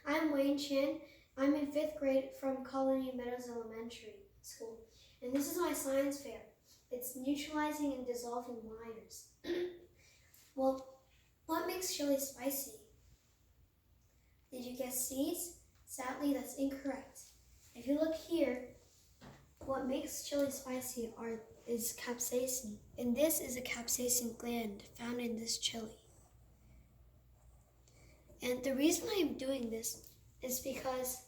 I'm Wayne Chan. I'm in 5th grade from Colony Meadows Elementary School, and this is my science fair. It's neutralizing and dissolving liars. Well, what makes chili spicy? Did you guess seeds? Sadly, that's incorrect. If you look here, what makes chili spicy is capsaicin, and this is a capsaicin gland found in this chili. And the reason I am doing this is because,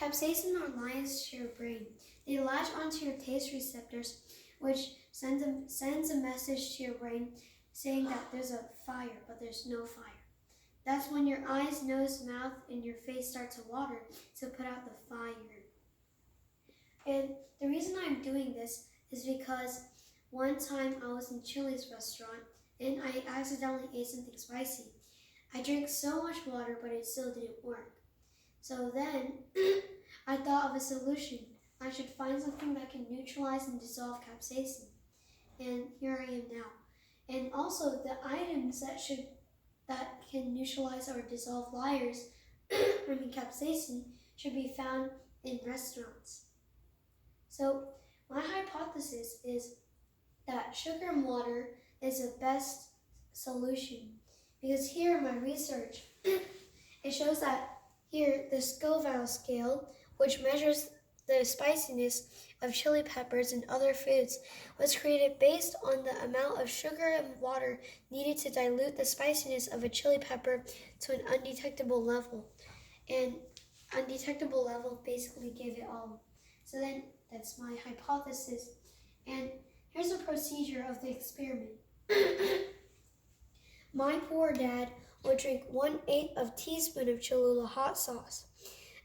capsaicin are lions to your brain. They latch onto your taste receptors, which sends a message to your brain saying that there's a fire, but there's no fire. That's when your eyes, nose, mouth, and your face start to water to put out the fire. And the reason I'm doing this is because one time I was in Chili's restaurant and I accidentally ate something spicy. I drank so much water, but it still didn't work. So then I thought of a solution. I should find something that can neutralize and dissolve capsaicin. And here I am now. And also the items that can neutralize or dissolve liars, capsaicin, should be found in restaurants. So my hypothesis is that sugar and water is the best solution, because here in my research, it shows that here the Scoville scale, which measures the spiciness of chili peppers and other foods, was created based on the amount of sugar and water needed to dilute the spiciness of a chili pepper to an undetectable level. And undetectable level basically gave it all. So then that's my hypothesis. And here's a procedure of the experiment. My poor dad will drink 1/8 of a teaspoon of Cholula hot sauce,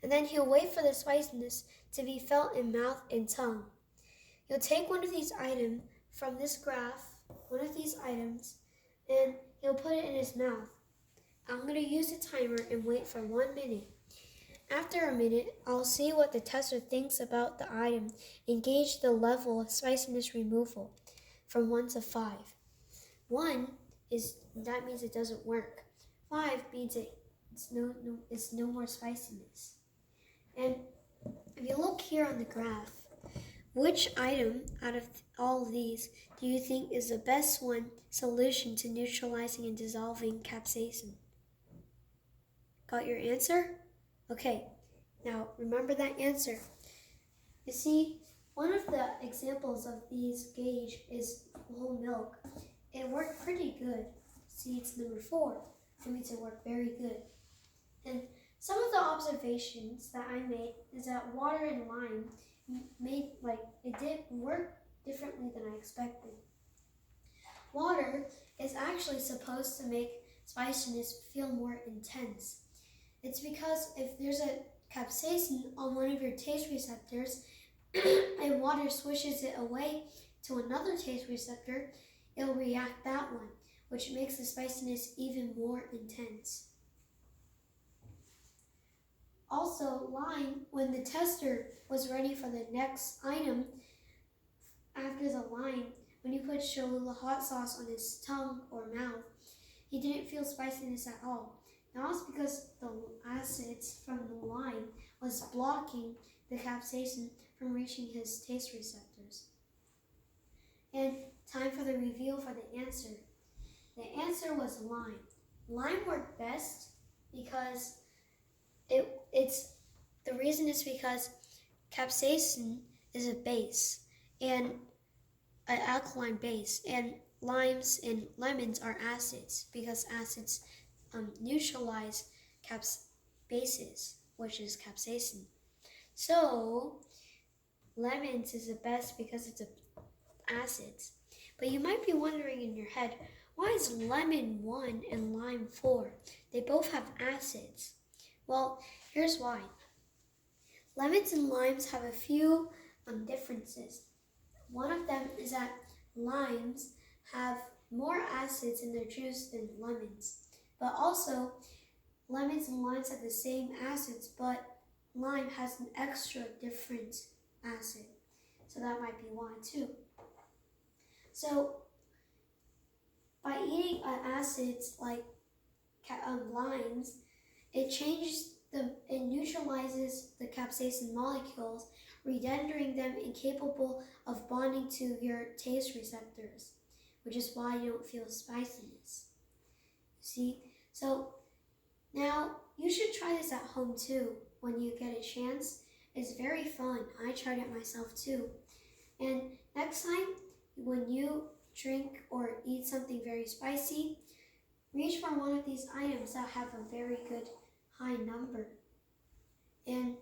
and then he'll wait for the spiciness to be felt in mouth and tongue. He'll take one of these items from this graph, and he'll put it in his mouth. I'm going to use a timer and wait for 1 minute. After a minute, I'll see what the tester thinks about the item and gauge the level of spiciness removal from 1 to 5. 1 that means it doesn't work. 5 means it's no more spiciness. And if you look here on the graph, which item out of all of these do you think is the best solution to neutralizing and dissolving capsaicin? Got your answer? Okay, now remember that answer. You see, one of the examples of these gauge is whole milk. It worked pretty good. See, it's number 4. That means it worked very good. And some of the observations that I made is that water and lime it did work differently than I expected. Water is actually supposed to make spiciness feel more intense. It's because if there's a capsaicin on one of your taste receptors and water swishes it away to another taste receptor, it'll react that one, which makes the spiciness even more intense. Also, lime, when the tester was ready for the next item, after the lime, when he put Cholula hot sauce on his tongue or mouth, he didn't feel spiciness at all. That was because the acids from the lime was blocking the capsaicin from reaching his taste receptors. And time for the reveal for the answer. The answer was lime. Lime worked best because the reason is because capsaicin is a base and an alkaline base, and limes and lemons are acids because acids neutralize bases, which is capsaicin. So lemons is the best because it's acids. But you might be wondering in your head, why is lemon 1 and lime 4? They both have acids. Well, here's why. Lemons and limes have a few differences. One of them is that limes have more acids in their juice than lemons. But also, lemons and limes have the same acids, but lime has an extra different acid. So that might be why too. So by eating acids like limes, it neutralizes the capsaicin molecules, rendering them incapable of bonding to your taste receptors, which is why you don't feel spiciness. See? So now you should try this at home too when you get a chance. It's very fun. I tried it myself too. And next time when you drink or eat something very spicy, reach for one of these items that have a very good high number. And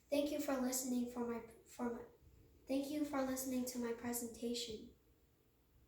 thank you for listening to my presentation.